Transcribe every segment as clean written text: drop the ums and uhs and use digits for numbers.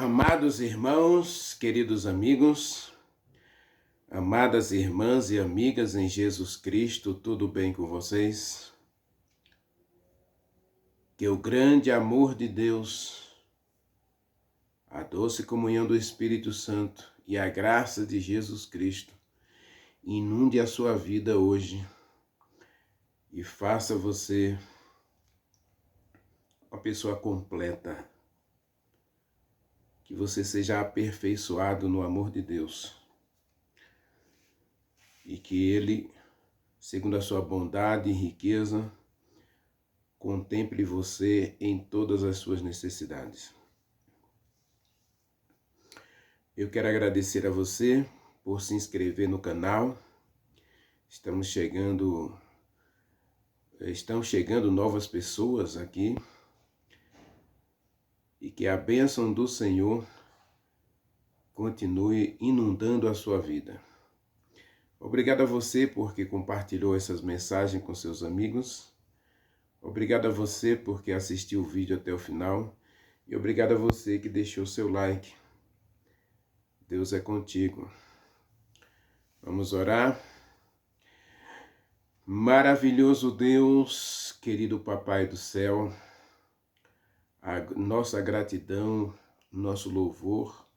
Amados irmãos, queridos amigos, amadas irmãs e amigas em Jesus Cristo, tudo bem com vocês? Que o grande amor de Deus, a doce comunhão do Espírito Santo e a graça de Jesus Cristo inunde a sua vida hoje e faça você uma pessoa completa. Que você seja aperfeiçoado no amor de Deus. E que Ele, segundo a sua bondade e riqueza, contemple você em todas as suas necessidades. Eu quero agradecer a você por se inscrever no canal. Estão chegando novas pessoas aqui. E que a bênção do Senhor continue inundando a sua vida. Obrigado a você porque compartilhou essas mensagens com seus amigos. Obrigado a você porque assistiu o vídeo até o final. E obrigado a você que deixou seu like. Deus é contigo. Vamos orar. Maravilhoso Deus, querido Papai do céu, a nossa gratidão, nosso louvor,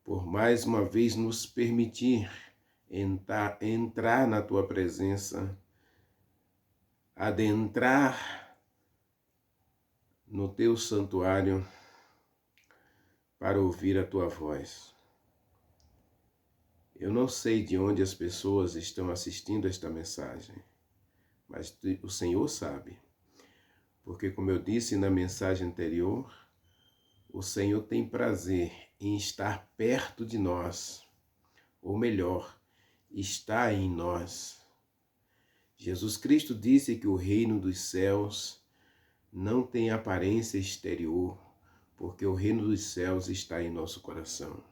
por mais uma vez nos permitir entrar na Tua presença, adentrar no Teu santuário para ouvir a Tua voz. Eu não sei de onde as pessoas estão assistindo esta mensagem, mas o Senhor sabe. Porque, como eu disse na mensagem anterior, o Senhor tem prazer em estar perto de nós, ou melhor, está em nós. Jesus Cristo disse que o reino dos céus não tem aparência exterior, porque o reino dos céus está em nosso coração.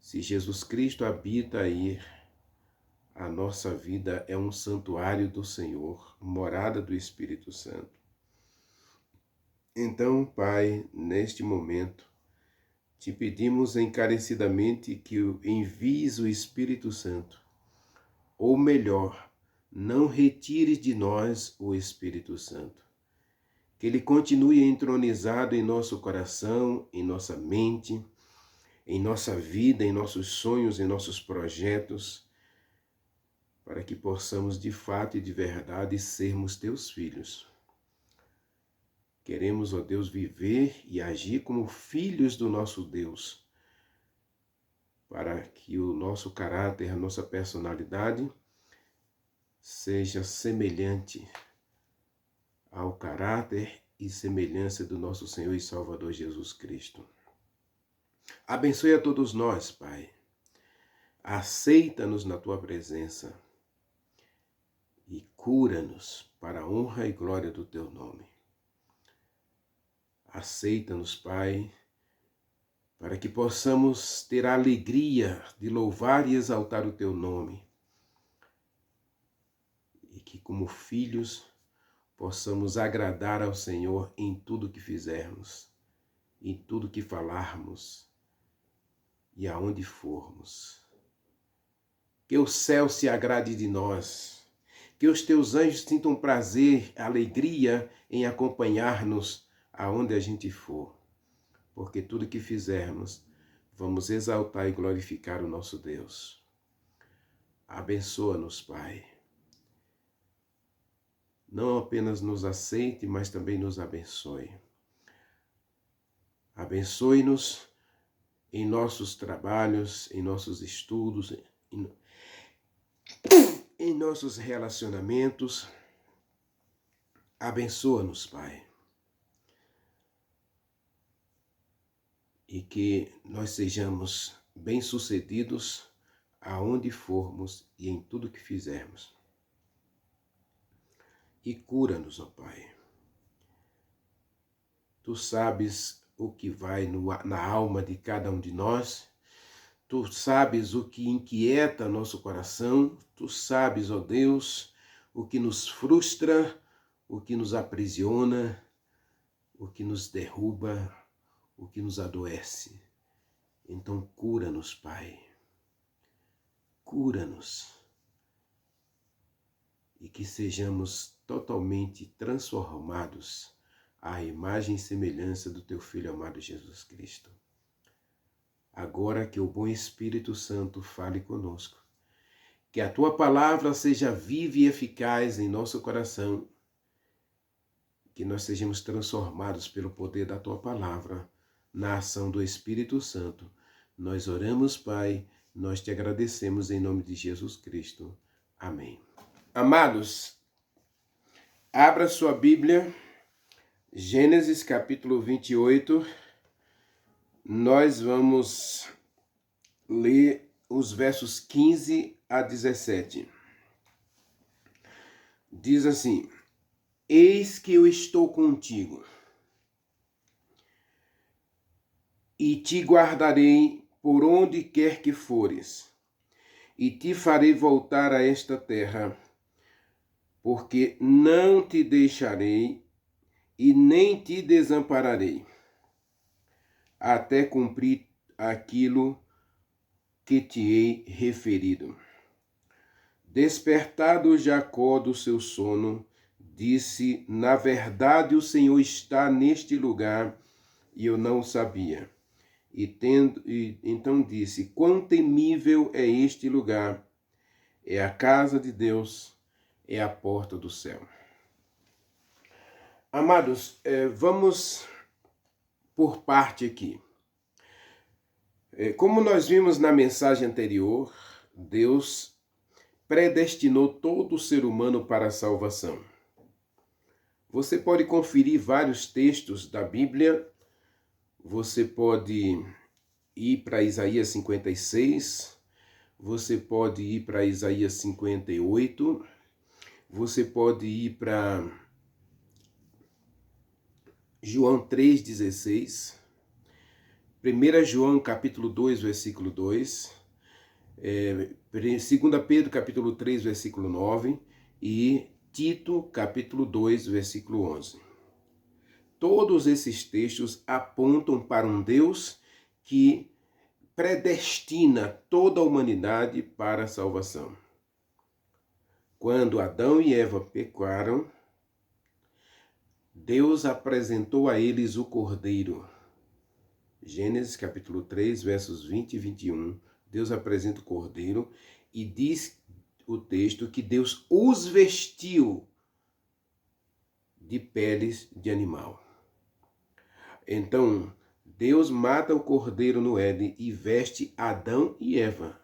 Se Jesus Cristo habita aí, a nossa vida é um santuário do Senhor, morada do Espírito Santo. Então, Pai, neste momento, te pedimos encarecidamente que envies o Espírito Santo, ou melhor, não retires de nós o Espírito Santo. Que ele continue entronizado em nosso coração, em nossa mente, em nossa vida, em nossos sonhos, em nossos projetos, para que possamos de fato e de verdade sermos teus filhos. Queremos, ó Deus, viver e agir como filhos do nosso Deus, para que o nosso caráter, a nossa personalidade seja semelhante ao caráter e semelhança do nosso Senhor e Salvador Jesus Cristo. Abençoe a todos nós, Pai. Aceita-nos na Tua presença e cura-nos para a honra e glória do Teu nome. Aceita-nos, Pai, para que possamos ter a alegria de louvar e exaltar o Teu nome. E que, como filhos, possamos agradar ao Senhor em tudo que fizermos, em tudo que falarmos e aonde formos. Que o céu se agrade de nós, que os Teus anjos sintam prazer, alegria em acompanhar-nos aonde a gente for, porque tudo que fizermos, vamos exaltar e glorificar o nosso Deus. Abençoa-nos, Pai. Não apenas nos aceite, mas também nos abençoe. Abençoe-nos em nossos trabalhos, em nossos estudos, em nossos relacionamentos. Abençoa-nos, Pai. E que nós sejamos bem-sucedidos aonde formos e em tudo que fizermos. E cura-nos, ó Pai. Tu sabes o que vai na alma de cada um de nós. Tu sabes o que inquieta nosso coração. Tu sabes, ó Deus, o que nos frustra, o que nos aprisiona, o que nos derruba, o que nos adoece. Então cura-nos, Pai. Cura-nos. E que sejamos totalmente transformados à imagem e semelhança do Teu Filho amado Jesus Cristo. Agora que o bom Espírito Santo fale conosco, que a Tua palavra seja viva e eficaz em nosso coração, que nós sejamos transformados pelo poder da Tua palavra, na ação do Espírito Santo. Nós oramos, Pai, nós te agradecemos em nome de Jesus Cristo. Amém. Amados, abra sua Bíblia, Gênesis capítulo 28, nós vamos ler os versos 15 a 17. Diz assim: Eis que eu estou contigo, e te guardarei por onde quer que fores, e te farei voltar a esta terra, porque não te deixarei e nem te desampararei, até cumprir aquilo que te hei referido. Despertado Jacó do seu sono, disse: Na verdade, o Senhor está neste lugar, e eu não o sabia. Então disse: Quão temível é este lugar! É a casa de Deus, é a porta do céu. Amados, vamos por parte aqui. Como nós vimos na mensagem anterior, Deus predestinou todo o ser humano para a salvação. Você pode conferir vários textos da Bíblia, você pode ir para Isaías 56, você pode ir para Isaías 58, você pode ir para João 3,16, 1 João capítulo 2, versículo 2, 2 Pedro capítulo 3, versículo 9 e Tito capítulo 2, versículo 11. Todos esses textos apontam para um Deus que predestina toda a humanidade para a salvação. Quando Adão e Eva pecaram, Deus apresentou a eles o Cordeiro. Gênesis capítulo 3, versos 20 e 21. Deus apresenta o Cordeiro e diz o texto que Deus os vestiu de peles de animal. Então, Deus mata o Cordeiro no Éden e veste Adão e Eva.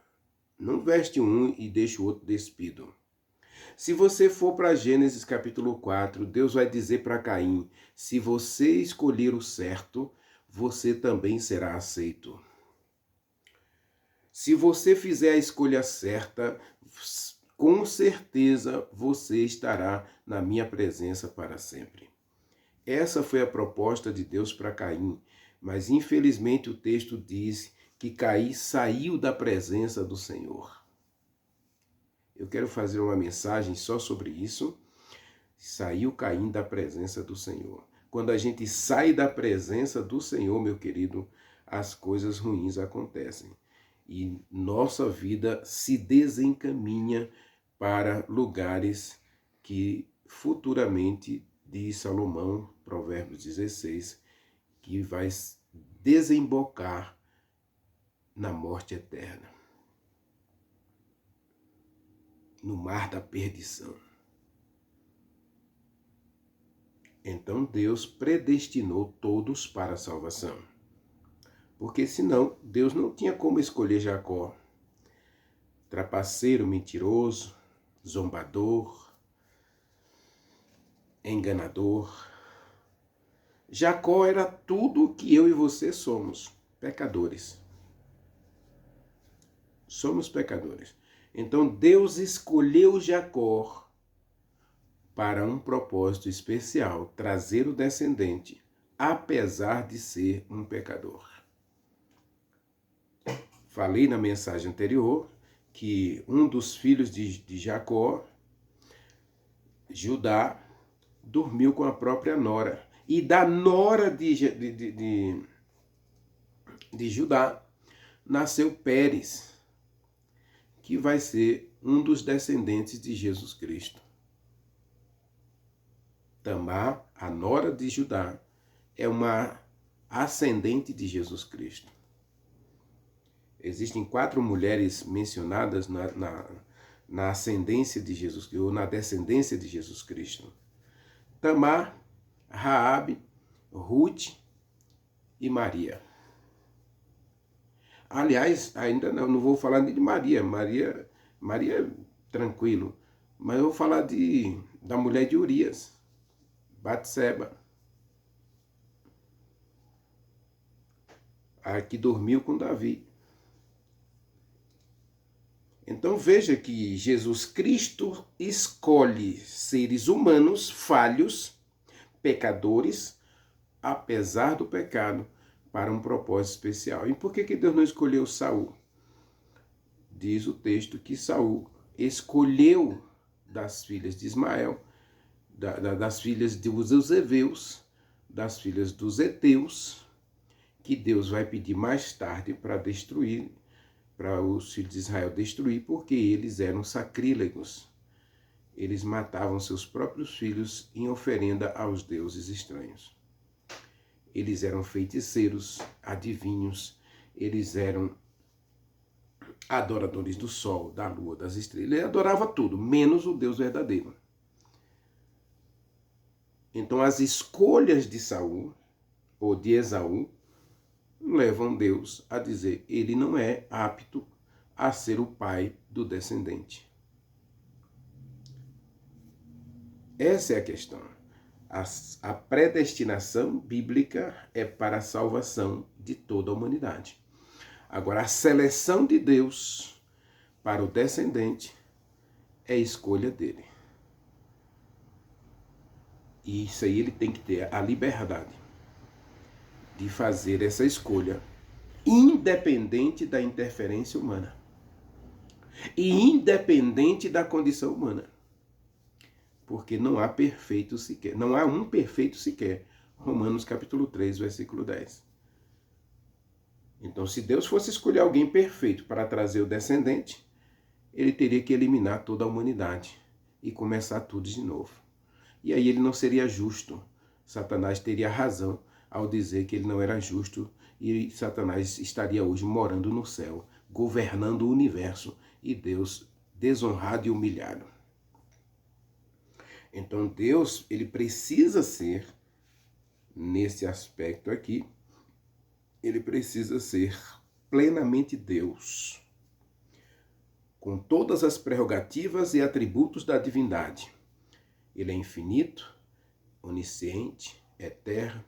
Não veste um e deixa o outro despido. Se você for para Gênesis capítulo 4, Deus vai dizer para Caim: se você escolher o certo, você também será aceito. Se você fizer a escolha certa, com certeza você estará na minha presença para sempre. Essa foi a proposta de Deus para Caim, mas infelizmente o texto diz que Caim saiu da presença do Senhor. Eu quero fazer uma mensagem só sobre isso. Saiu Caim da presença do Senhor. Quando a gente sai da presença do Senhor, meu querido, as coisas ruins acontecem. E nossa vida se desencaminha para lugares que futuramente, diz Salomão, Provérbios 16, que vai desembocar na morte eterna, no mar da perdição. Então Deus predestinou todos para a salvação. Porque senão Deus não tinha como escolher Jacó, trapaceiro, mentiroso, zombador, enganador. Jacó era tudo o que eu e você somos, pecadores. Somos pecadores. Então Deus escolheu Jacó para um propósito especial, trazer o descendente, apesar de ser um pecador. Falei na mensagem anterior que um dos filhos de Jacó, Judá, dormiu com a própria nora. E da nora de de Judá, nasceu Pérez, que vai ser um dos descendentes de Jesus Cristo. Tamar, a nora de Judá, é uma ascendente de Jesus Cristo. Existem 4 mulheres mencionadas na ascendência de Jesus Cristo, ou na descendência de Jesus Cristo. Tamar, Raabe, Ruth e Maria. Aliás, ainda não vou falar nem de Maria. Maria, tranquilo. Mas eu vou falar da mulher de Urias, Batseba, a que dormiu com Davi. Então veja que Jesus Cristo escolhe seres humanos falhos, pecadores, apesar do pecado, para um propósito especial. E por que Deus não escolheu Saul? Diz o texto que Saul escolheu das filhas de Ismael, das filhas dos heveus, das filhas dos heteus, que Deus vai pedir mais tarde para destruir, para os filhos de Israel destruir, porque eles eram sacrílegos. Eles matavam seus próprios filhos em oferenda aos deuses estranhos. Eles eram feiticeiros, adivinhos, eles eram adoradores do sol, da lua, das estrelas. Ele adorava tudo, menos o Deus verdadeiro. Então as escolhas de Saul, ou de Esaú, levam Deus a dizer, ele não é apto a ser o pai do descendente. Essa é a questão. A predestinação bíblica é para a salvação de toda a humanidade. Agora, a seleção de Deus para o descendente é escolha dele. E isso aí ele tem que ter a liberdade de fazer essa escolha, independente da interferência humana e independente da condição humana. Porque não há perfeito sequer, não há um perfeito sequer. Romanos capítulo 3, versículo 10. Então, se Deus fosse escolher alguém perfeito para trazer o descendente, ele teria que eliminar toda a humanidade e começar tudo de novo. E aí ele não seria justo. Satanás teria razão ao dizer que ele não era justo e Satanás estaria hoje morando no céu, governando o universo e Deus desonrado e humilhado. Então Deus, ele precisa ser, nesse aspecto aqui, ele precisa ser plenamente Deus, com todas as prerrogativas e atributos da divindade. Ele é infinito, onisciente, eterno,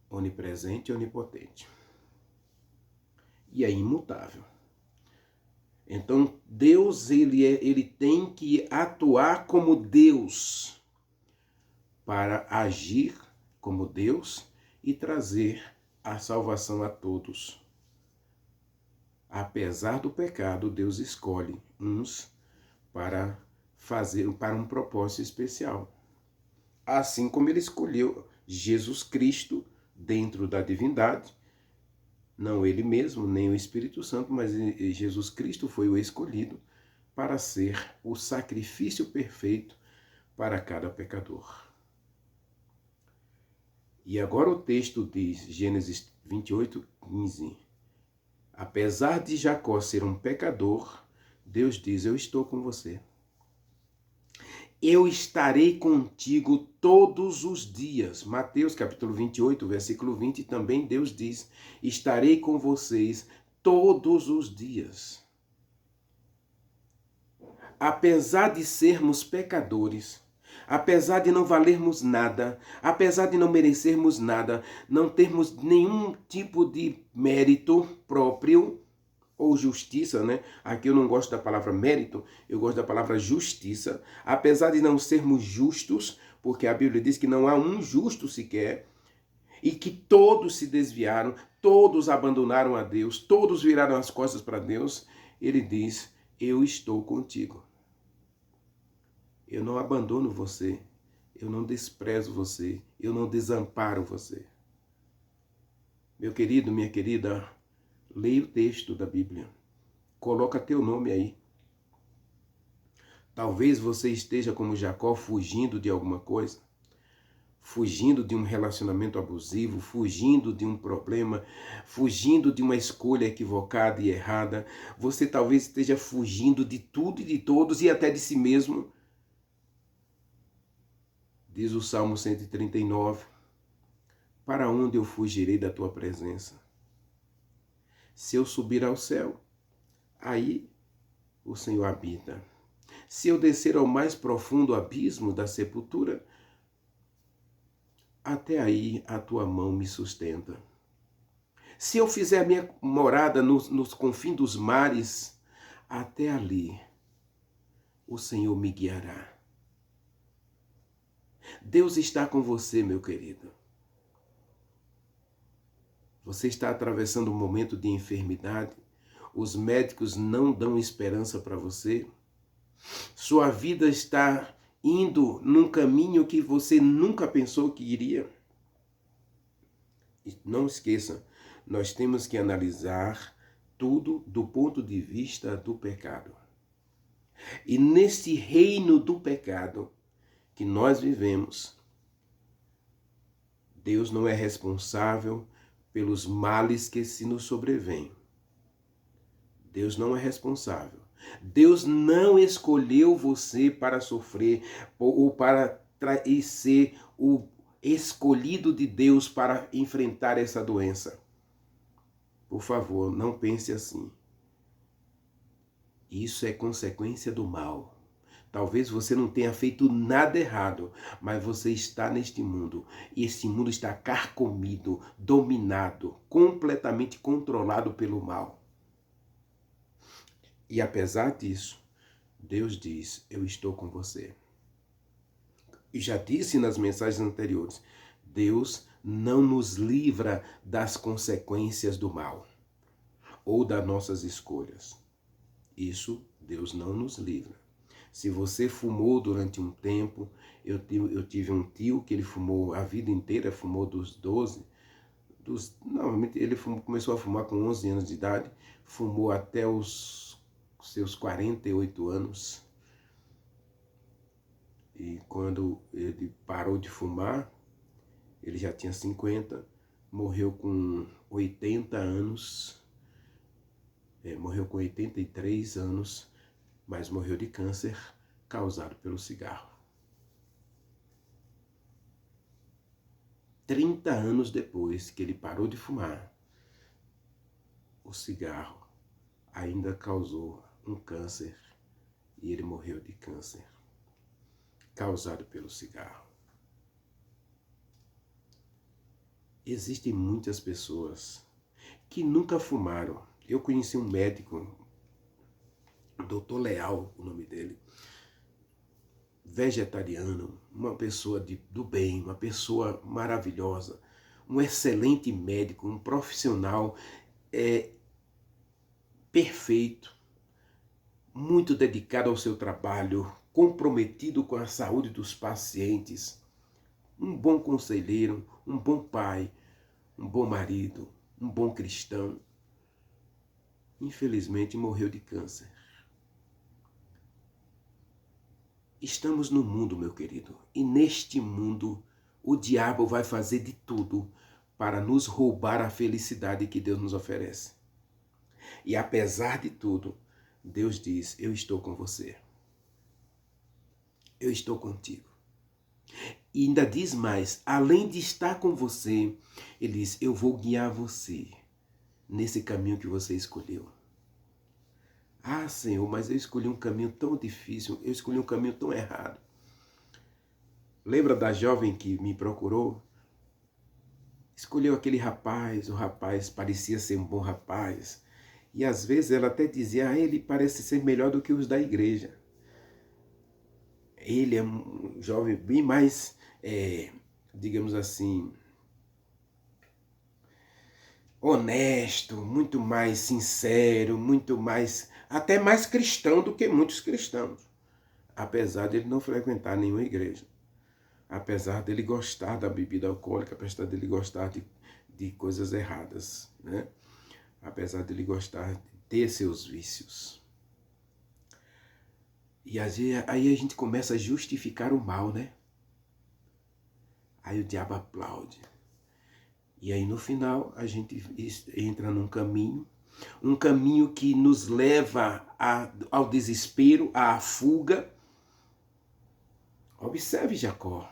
onipresente e onipotente. E é imutável. Então, Deus, ele tem que atuar como Deus para agir como Deus e trazer a salvação a todos. Apesar do pecado, Deus escolhe uns para um propósito especial. Assim como ele escolheu Jesus Cristo dentro da divindade, não ele mesmo, nem o Espírito Santo, mas Jesus Cristo foi o escolhido para ser o sacrifício perfeito para cada pecador. E agora o texto diz, Gênesis 28, 15. Apesar de Jacó ser um pecador, Deus diz, eu estou com você. Eu estarei contigo todos os dias. Mateus capítulo 28, versículo 20, também Deus diz, estarei com vocês todos os dias. Apesar de sermos pecadores, apesar de não valermos nada, apesar de não merecermos nada, não termos nenhum tipo de mérito próprio, ou justiça, né? Aqui eu não gosto da palavra mérito, eu gosto da palavra justiça. Apesar de não sermos justos, porque a Bíblia diz que não há um justo sequer, e que todos se desviaram, todos abandonaram a Deus, todos viraram as costas para Deus, ele diz, eu estou contigo. Eu não abandono você, eu não desprezo você, eu não desamparo você. Meu querido, minha querida, leia o texto da Bíblia. Coloca teu nome aí. Talvez você esteja como Jacó, fugindo de alguma coisa, fugindo de um relacionamento abusivo, fugindo de um problema, fugindo de uma escolha equivocada e errada. Você talvez esteja fugindo de tudo e de todos e até de si mesmo. Diz o Salmo 139, para onde eu fugirei da tua presença? Se eu subir ao céu, aí o Senhor habita. Se eu descer ao mais profundo abismo da sepultura, até aí a tua mão me sustenta. Se eu fizer a minha morada nos confins dos mares, até ali o Senhor me guiará. Deus está com você, meu querido. Você está atravessando um momento de enfermidade. Os médicos não dão esperança para você. Sua vida está indo num caminho que você nunca pensou que iria. E não esqueça, nós temos que analisar tudo do ponto de vista do pecado. E nesse reino do pecado que nós vivemos, Deus não é responsável pelos males que se nos sobrevêm. Deus não é responsável. Deus não escolheu você para sofrer ou para ser o escolhido de Deus para enfrentar essa doença. Por favor, não pense assim. Isso é consequência do mal. Talvez você não tenha feito nada errado, mas você está neste mundo. E esse mundo está carcomido, dominado, completamente controlado pelo mal. E apesar disso, Deus diz, eu estou com você. E já disse nas mensagens anteriores, Deus não nos livra das consequências do mal ou das nossas escolhas. Isso Deus não nos livra. Se você fumou durante um tempo, eu tive um tio que ele fumou a vida inteira, fumou dos 12, normalmente ele começou a fumar com 11 anos de idade, fumou até os seus 48 anos. E quando ele parou de fumar, ele já tinha 50, morreu com 80 anos, morreu com 83 anos, mas morreu de câncer causado pelo cigarro. 30 anos depois que ele parou de fumar, o cigarro ainda causou um câncer e ele morreu de câncer causado pelo cigarro. Existem muitas pessoas que nunca fumaram. Eu conheci um médico, Dr. Leal, o nome dele, vegetariano, uma pessoa do bem, uma pessoa maravilhosa, um excelente médico, um profissional perfeito, muito dedicado ao seu trabalho, comprometido com a saúde dos pacientes, um bom conselheiro, um bom pai, um bom marido, um bom cristão. Infelizmente morreu de câncer. Estamos no mundo, meu querido, e neste mundo o diabo vai fazer de tudo para nos roubar a felicidade que Deus nos oferece. E apesar de tudo, Deus diz, eu estou com você. Eu estou contigo. E ainda diz mais, além de estar com você, ele diz, eu vou guiar você nesse caminho que você escolheu. Ah, Senhor, mas eu escolhi um caminho tão difícil, eu escolhi um caminho tão errado. Lembra da jovem que me procurou? Escolheu aquele rapaz, o rapaz parecia ser um bom rapaz. E às vezes ela até dizia, ele parece ser melhor do que os da igreja. Ele é um jovem bem mais, digamos assim, honesto, muito mais sincero, muito mais, até mais cristão do que muitos cristãos. Apesar de ele não frequentar nenhuma igreja. Apesar dele gostar da bebida alcoólica, apesar dele gostar de de coisas erradas, né? Apesar de ele gostar de ter seus vícios. E aí a gente começa a justificar o mal, né? Aí o diabo aplaude. E aí no final a gente entra num caminho, um caminho que nos leva ao desespero, à fuga. Observe Jacó.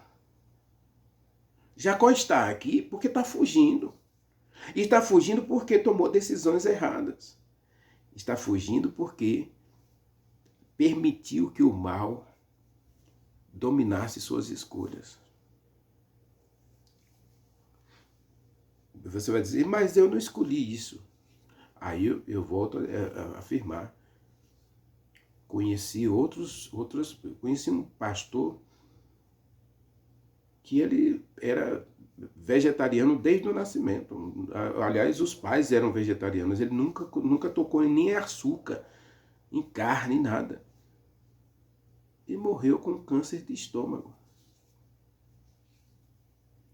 Jacó está aqui porque está fugindo. E está fugindo porque tomou decisões erradas. Está fugindo porque permitiu que o mal dominasse suas escolhas. Você vai dizer, mas eu não escolhi isso. Aí eu volto a afirmar. Conheci um pastor que ele era vegetariano desde o nascimento. Aliás, os pais eram vegetarianos. Ele nunca tocou nem em açúcar, em carne, nada. E morreu com câncer de estômago.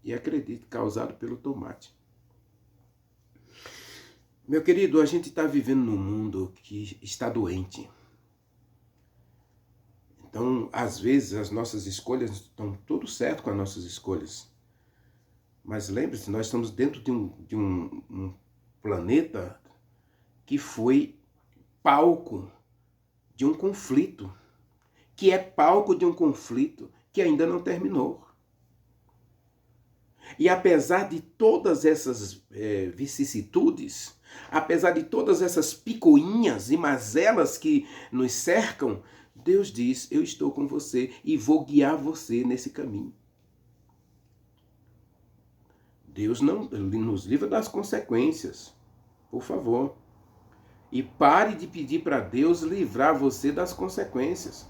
E acredito, causado pelo tomate. Meu querido, a gente está vivendo num mundo que está doente. Então, às vezes, as nossas escolhas estão tudo certo com as nossas escolhas. Mas lembre-se, nós estamos dentro de um planeta que foi palco de um conflito, que é palco de um conflito que ainda não terminou. E apesar de todas essas vicissitudes, apesar de todas essas picuinhas e mazelas que nos cercam, Deus diz, eu estou com você e vou guiar você nesse caminho. Deus não nos livra das consequências, por favor. E pare de pedir para Deus livrar você das consequências.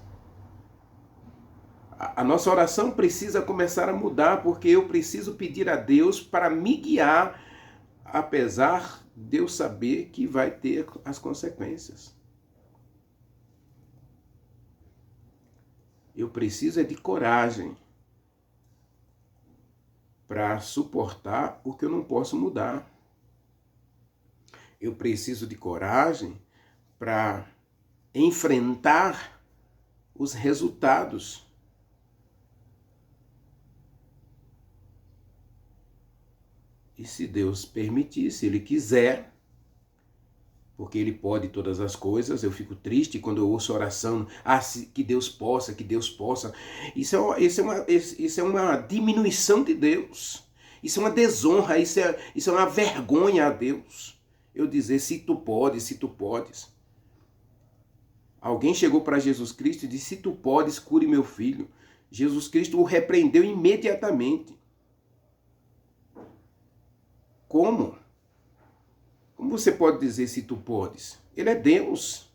A nossa oração precisa começar a mudar, porque eu preciso pedir a Deus para me guiar, apesar de eu saber que vai ter as consequências. Eu preciso de coragem para suportar o que eu não posso mudar. Eu preciso de coragem para enfrentar os resultados. E se Deus permitir, se Ele quiser, porque Ele pode todas as coisas, eu fico triste quando eu ouço oração, que Deus possa, que Deus possa. Isso é uma diminuição de Deus. Isso é uma desonra, isso é uma vergonha a Deus. Eu dizer, se tu podes. Alguém chegou para Jesus Cristo e disse, se tu podes, cure meu filho. Jesus Cristo o repreendeu imediatamente. Como? Como você pode dizer se tu podes? Ele é Deus.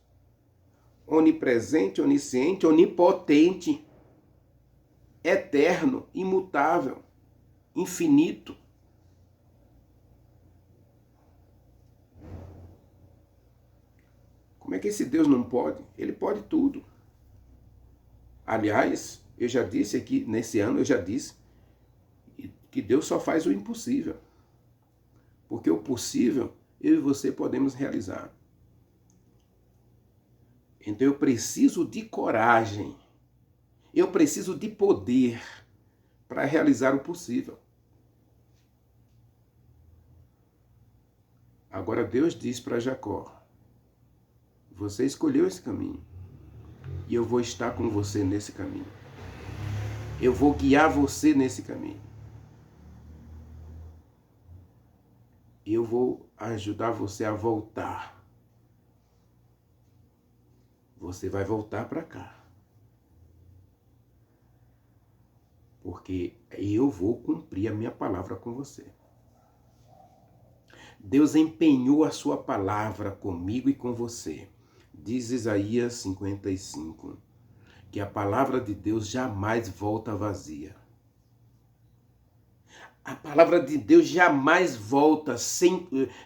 Onipresente, onisciente, onipotente. Eterno, imutável, infinito. Como é que esse Deus não pode? Ele pode tudo. Aliás, eu já disse aqui, nesse ano eu já disse, que Deus só faz o impossível. Porque o possível, eu e você podemos realizar. Então eu preciso de coragem. Eu preciso de poder para realizar o possível. Agora Deus diz para Jacó, você escolheu esse caminho. E eu vou estar com você nesse caminho. Eu vou guiar você nesse caminho. Eu vou ajudar você a voltar. Você vai voltar para cá. Porque eu vou cumprir a minha palavra com você. Deus empenhou a sua palavra comigo e com você. Diz Isaías 55, que a palavra de Deus jamais volta vazia. A palavra de Deus jamais volta,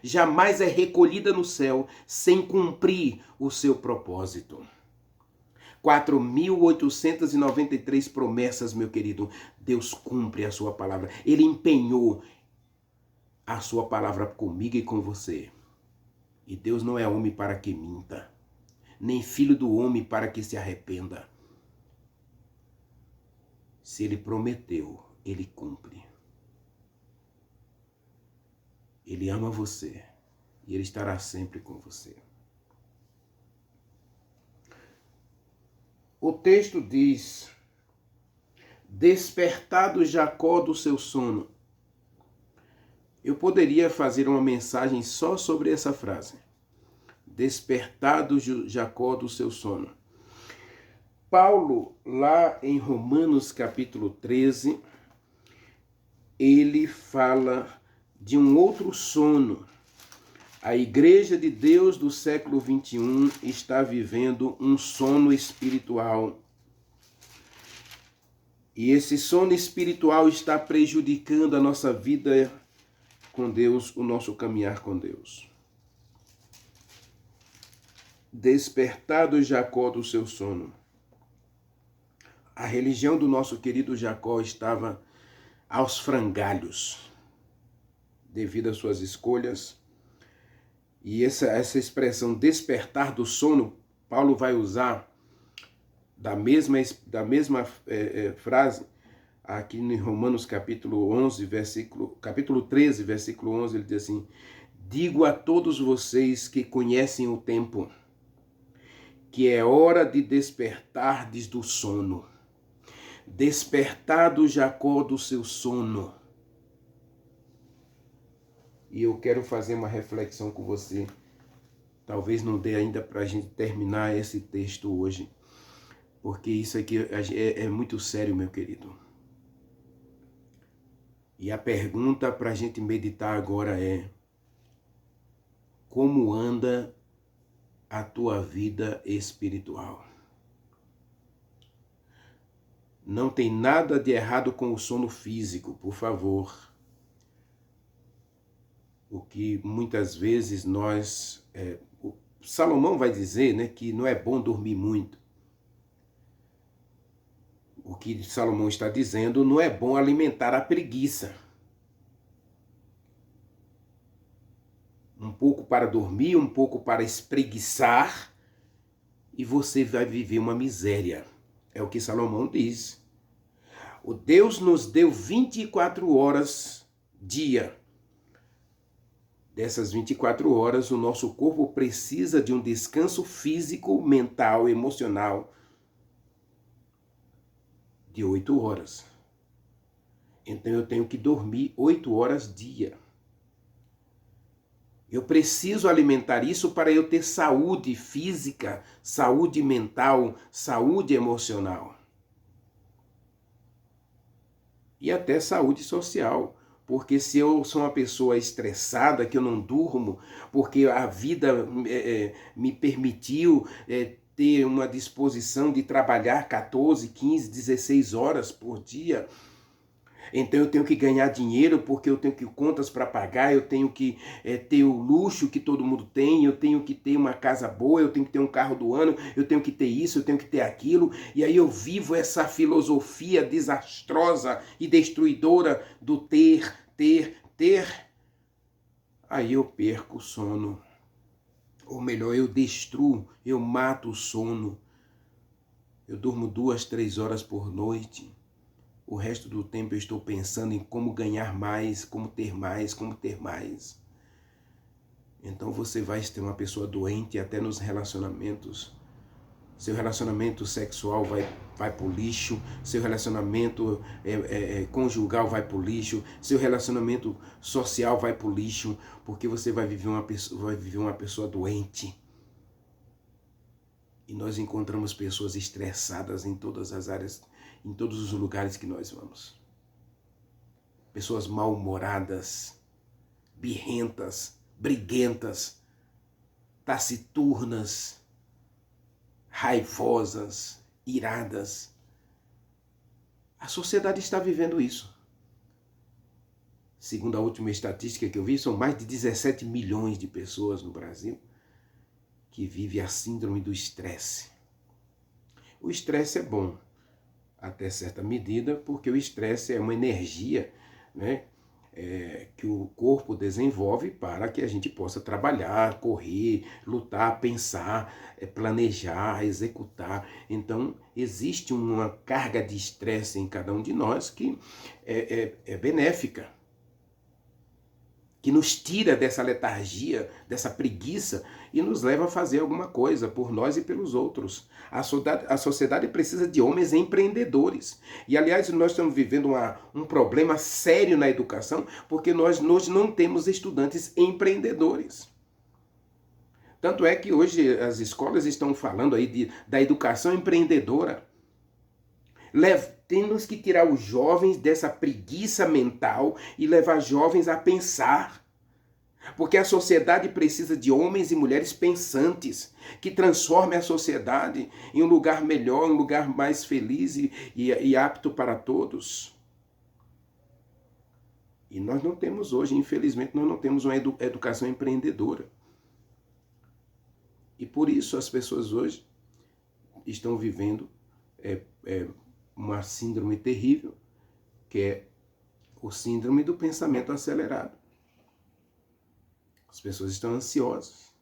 jamais é recolhida no céu sem cumprir o seu propósito. 4.893 promessas, meu querido. Deus cumpre a sua palavra. Ele empenhou a sua palavra comigo e com você. E Deus não é homem para que minta, nem filho do homem para que se arrependa. Se ele prometeu, ele cumpre. Ele ama você e ele estará sempre com você. O texto diz: despertado Jacó do seu sono. Eu poderia fazer uma mensagem só sobre essa frase. Despertado Jacó do seu sono. Paulo, lá em Romanos capítulo 13, ele fala de um outro sono. A Igreja de Deus do século 21 está vivendo um sono espiritual. E esse sono espiritual está prejudicando a nossa vida com Deus, o nosso caminhar com Deus. Despertado Jacó do seu sono. A religião do nosso querido Jacó estava aos frangalhos, devido às suas escolhas. E essa expressão despertar do sono, Paulo vai usar da mesma frase aqui em Romanos capítulo 13, versículo 11, ele diz assim: digo a todos vocês que conhecem o tempo, que é hora de despertardes do sono. Despertado Jacó do seu sono. E eu quero fazer uma reflexão com você. Talvez não dê ainda para a gente terminar esse texto hoje, porque isso aqui é muito sério, meu querido. E a pergunta para a gente meditar agora é: como anda a tua vida espiritual? Não tem nada de errado com o sono físico, por favor. O que muitas vezes Salomão vai dizer, né, que não é bom dormir muito. O que Salomão está dizendo, não é bom alimentar a preguiça. Um pouco para dormir, um pouco para espreguiçar, e você vai viver uma miséria. É o que Salomão diz. O Deus nos deu 24 horas dia. Dessas 24 horas, o nosso corpo precisa de um descanso físico, mental, emocional de 8 horas. Então eu tenho que dormir 8 horas dia. Eu preciso alimentar isso para eu ter saúde física, saúde mental, saúde emocional. E até saúde social. Porque se eu sou uma pessoa estressada, que eu não durmo, porque a vida me permitiu ter uma disposição de trabalhar 14, 15, 16 horas por dia, então eu tenho que ganhar dinheiro porque eu tenho que contas para pagar, eu tenho que ter o luxo que todo mundo tem, eu tenho que ter uma casa boa, eu tenho que ter um carro do ano, eu tenho que ter isso, eu tenho que ter aquilo, e aí eu vivo essa filosofia desastrosa e destruidora do ter. Aí eu perco o sono, ou melhor, eu destruo, eu mato o sono. Eu durmo 2, 3 horas por noite. O resto do tempo eu estou pensando em como ganhar mais, como ter mais, como ter mais. Então você vai ser uma pessoa doente até nos relacionamentos. Seu relacionamento sexual vai pro lixo, seu relacionamento conjugal vai pro lixo, seu relacionamento social vai pro lixo, porque você vai viver uma pessoa doente. E nós encontramos pessoas estressadas em todas as áreas, em todos os lugares que nós vamos. Pessoas mal-humoradas, birrentas, briguentas, taciturnas, raivosas, iradas. A sociedade está vivendo isso. Segundo a última estatística que eu vi, são mais de 17 milhões de pessoas no Brasil que vivem a síndrome do estresse. O estresse é bom, até certa medida, porque o estresse é uma energia, né? que o corpo desenvolve para que a gente possa trabalhar, correr, lutar, pensar, planejar, executar. Então, existe uma carga de estresse em cada um de nós que é benéfica, que nos tira dessa letargia, dessa preguiça e nos leva a fazer alguma coisa por nós e pelos outros. A sociedade precisa de homens empreendedores. E, aliás, nós estamos vivendo um problema sério na educação porque nós não temos estudantes empreendedores. Tanto é que hoje as escolas estão falando aí da educação empreendedora. Temos que tirar os jovens dessa preguiça mental e levar jovens a pensar. Porque a sociedade precisa de homens e mulheres pensantes, que transformem a sociedade em um lugar melhor, um lugar mais feliz e apto para todos. E nós não temos hoje, infelizmente, nós não temos uma educação empreendedora. E por isso as pessoas hoje estão vivendo uma síndrome terrível, que é o síndrome do pensamento acelerado. As pessoas estão ansiosas,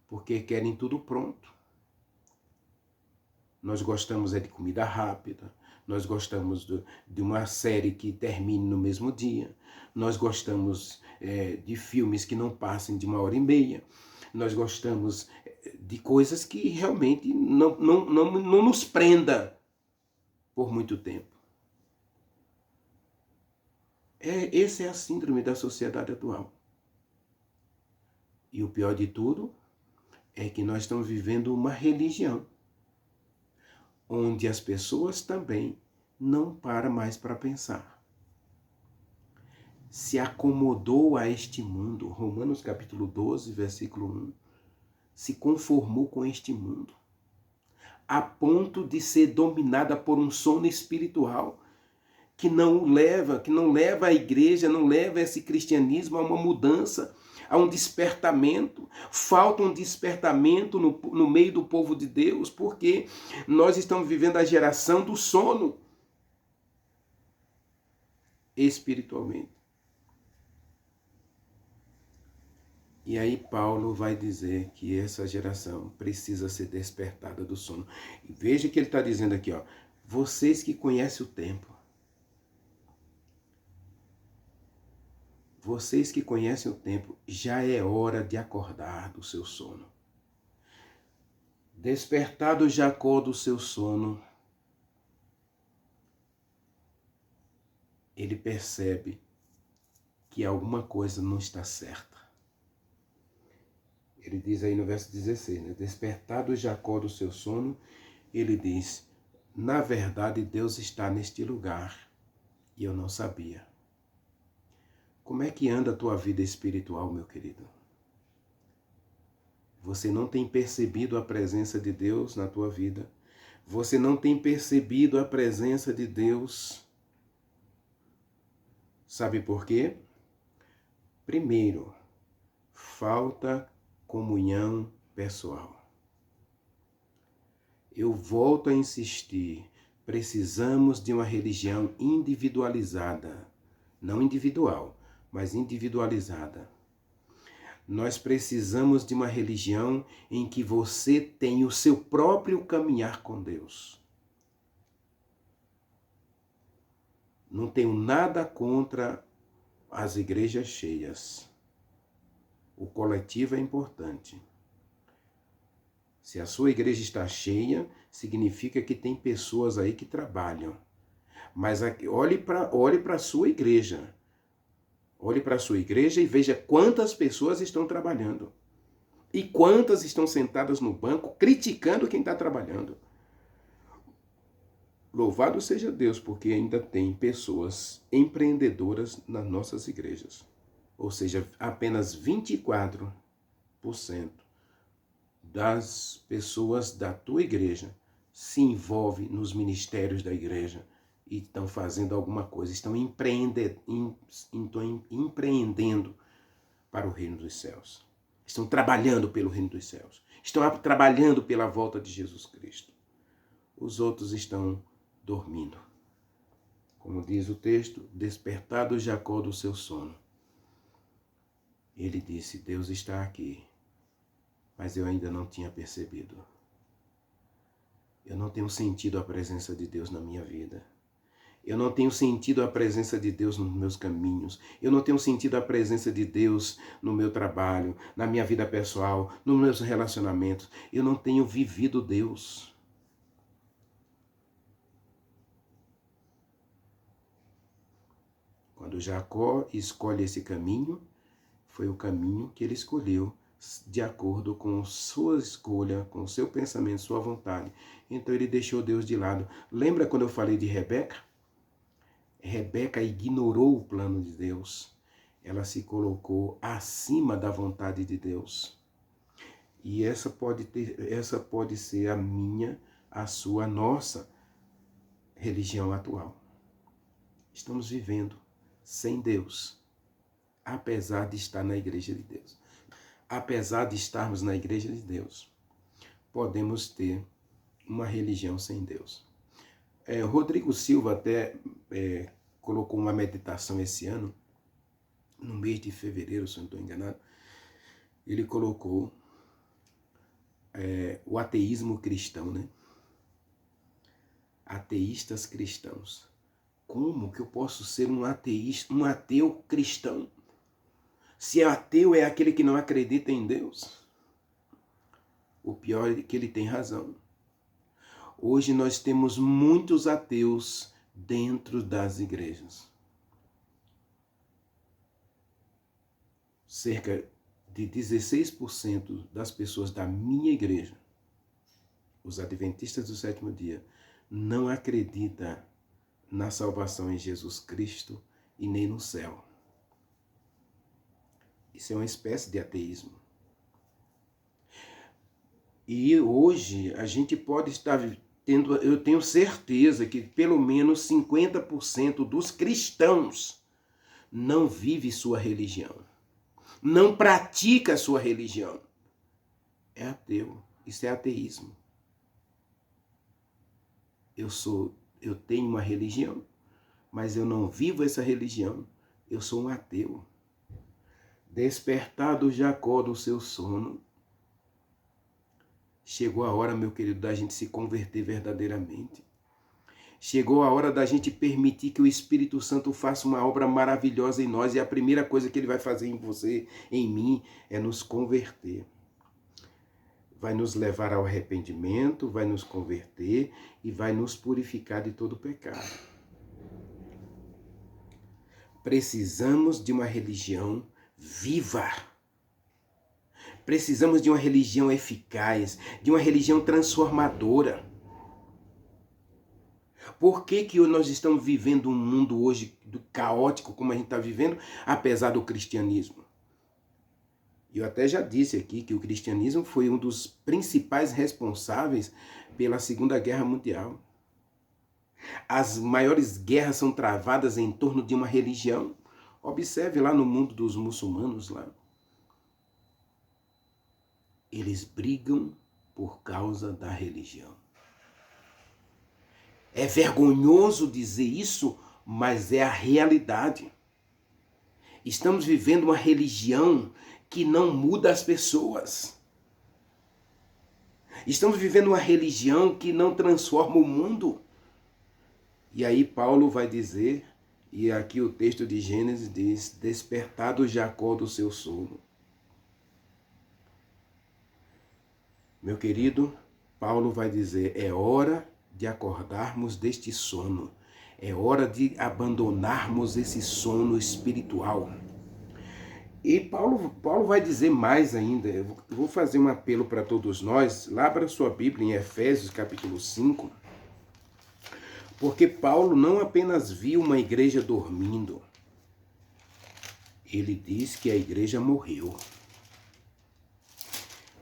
porque querem tudo pronto. Nós gostamos de comida rápida, nós gostamos de uma série que termine no mesmo dia, nós gostamos de filmes que não passem de 1h30, nós gostamos de coisas que realmente não nos prenda por muito tempo. Essa é a síndrome da sociedade atual. E o pior de tudo é que nós estamos vivendo uma religião onde as pessoas também não param mais para pensar. Se acomodou a este mundo, Romanos capítulo 12, versículo 1, se conformou com este mundo, a ponto de ser dominada por um sono espiritual que não leva a igreja, não leva esse cristianismo a uma mudança, a um despertamento. Falta um despertamento no meio do povo de Deus, porque nós estamos vivendo a geração do sono espiritualmente. E aí Paulo vai dizer que essa geração precisa ser despertada do sono. E veja que ele está dizendo aqui, vocês que conhecem o tempo, vocês que conhecem o tempo, já é hora de acordar do seu sono. Despertado Jacó do seu sono, ele percebe que alguma coisa não está certa. Ele diz aí no verso 16, né? Despertado Jacó do seu sono, ele diz, na verdade Deus está neste lugar e eu não sabia. Como é que anda a tua vida espiritual, meu querido? Você não tem percebido a presença de Deus na tua vida? Você não tem percebido a presença de Deus? Sabe por quê? Primeiro, falta comunhão pessoal. Eu volto a insistir, precisamos de uma religião individualizada, não individual, mas individualizada. Nós precisamos de uma religião em que você tem o seu próprio caminhar com Deus. Não tenho nada contra as igrejas cheias. O coletivo é importante. Se a sua igreja está cheia, significa que tem pessoas aí que trabalham. Mas olhe para a sua igreja. Olhe para a sua igreja e veja quantas pessoas estão trabalhando. E quantas estão sentadas no banco criticando quem está trabalhando. Louvado seja Deus, porque ainda tem pessoas empreendedoras nas nossas igrejas. Ou seja, apenas 24% das pessoas da tua igreja se envolvem nos ministérios da igreja e estão fazendo alguma coisa, estão empreendendo para o reino dos céus. Estão trabalhando pelo reino dos céus. Estão trabalhando pela volta de Jesus Cristo. Os outros estão dormindo, Como diz o texto, despertado Jacó do seu sono. Ele disse, Deus está aqui, mas eu ainda não tinha percebido. Eu não tenho sentido a presença de Deus na minha vida. Eu não tenho sentido a presença de Deus nos meus caminhos. Eu não tenho sentido a presença de Deus no meu trabalho, na minha vida pessoal, nos meus relacionamentos. Eu não tenho vivido Deus. Quando Jacó escolhe esse caminho, foi o caminho que ele escolheu de acordo com sua escolha, com o seu pensamento, sua vontade. Então ele deixou Deus de lado. Lembra quando eu falei de Rebeca? Rebeca ignorou o plano de Deus. Ela se colocou acima da vontade de Deus. E essa pode ser a minha, a sua, a nossa religião atual. Estamos vivendo sem Deus, apesar de estar na igreja de Deus. Apesar de estarmos na igreja de Deus, podemos ter uma religião sem Deus. Rodrigo Silva até colocou uma meditação esse ano, no mês de fevereiro, se não estou enganado. Ele colocou o ateísmo cristão, né? Ateístas cristãos. Como que eu posso ser um ateísta, um ateu cristão? Se ateu é aquele que não acredita em Deus. O pior é que ele tem razão. Hoje nós temos muitos ateus dentro das igrejas. Cerca de 16% das pessoas da minha igreja, os adventistas do sétimo dia, não acredita na salvação em Jesus Cristo e nem no céu. Isso é uma espécie de ateísmo. E hoje a gente pode estar tendo, eu tenho certeza que pelo menos 50% dos cristãos não vive sua religião, não pratica a sua religião. É ateu, isso é ateísmo. Eu tenho uma religião, mas eu não vivo essa religião, eu sou um ateu. Despertado Jacó do seu sono, chegou a hora, meu querido, da gente se converter verdadeiramente. Chegou a hora da gente permitir que o Espírito Santo faça uma obra maravilhosa em nós, e a primeira coisa que ele vai fazer em você, em mim, é nos converter. Vai nos levar ao arrependimento, vai nos converter e vai nos purificar de todo pecado. Precisamos de uma religião viva. Precisamos de uma religião eficaz, de uma religião transformadora. Por que nós estamos vivendo um mundo hoje caótico como a gente está vivendo, apesar do cristianismo? Eu até já disse aqui que o cristianismo foi um dos principais responsáveis pela Segunda Guerra Mundial. As maiores guerras são travadas em torno de uma religião. Observe lá no mundo dos muçulmanos lá. Eles brigam por causa da religião. É vergonhoso dizer isso, mas é a realidade. Estamos vivendo uma religião que não muda as pessoas. Estamos vivendo uma religião que não transforma o mundo. E aí Paulo vai dizer, e aqui o texto de Gênesis diz, despertado Jacó do seu sono. Meu querido, Paulo vai dizer, é hora de acordarmos deste sono. É hora de abandonarmos esse sono espiritual. E Paulo vai dizer mais ainda. Eu vou fazer um apelo para todos nós. Lá para a sua Bíblia, em Efésios capítulo 5. Porque Paulo não apenas viu uma igreja dormindo. Ele diz que a igreja morreu.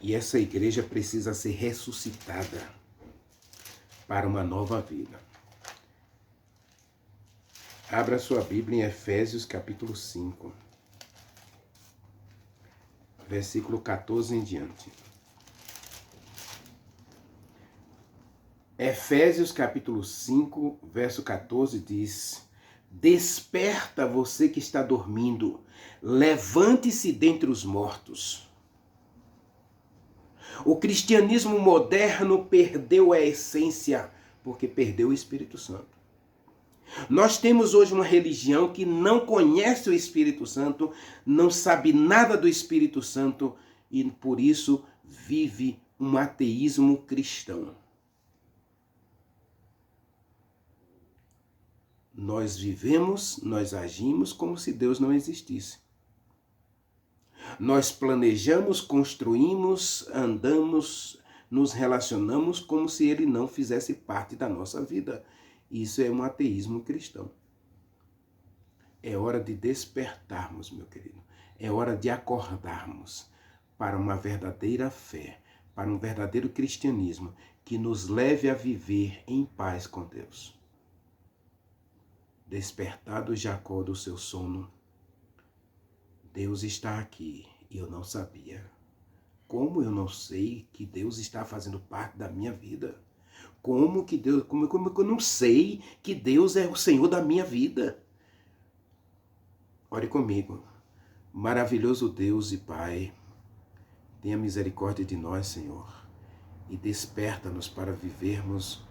E essa igreja precisa ser ressuscitada para uma nova vida. Abra sua Bíblia em Efésios capítulo 5. Versículo 14 em diante. Efésios capítulo 5, verso 14 diz: Desperta você que está dormindo. Levante-se dentre os mortos. O cristianismo moderno perdeu a essência porque perdeu o Espírito Santo. Nós temos hoje uma religião que não conhece o Espírito Santo, não sabe nada do Espírito Santo e por isso vive um ateísmo cristão. Nós vivemos, nós agimos como se Deus não existisse. Nós planejamos, construímos, andamos, nos relacionamos como se Ele não fizesse parte da nossa vida. Isso é um ateísmo cristão. É hora de despertarmos, meu querido. É hora de acordarmos para uma verdadeira fé, para um verdadeiro cristianismo que nos leve a viver em paz com Deus. Despertado Jacó do seu sono, Deus está aqui e eu não sabia. Como eu não sei que Deus está fazendo parte da minha vida? Como eu não sei que Deus é o Senhor da minha vida? Ore comigo. Maravilhoso Deus e Pai, tenha misericórdia de nós, Senhor, e desperta-nos para vivermos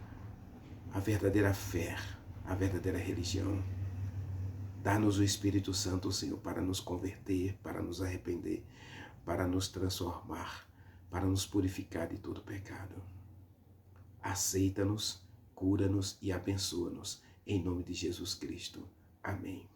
a verdadeira fé, a verdadeira religião. Dá-nos o Espírito Santo, Senhor, para nos converter, para nos arrepender, para nos transformar, para nos purificar de todo pecado. Aceita-nos, cura-nos e abençoa-nos. Em nome de Jesus Cristo. Amém.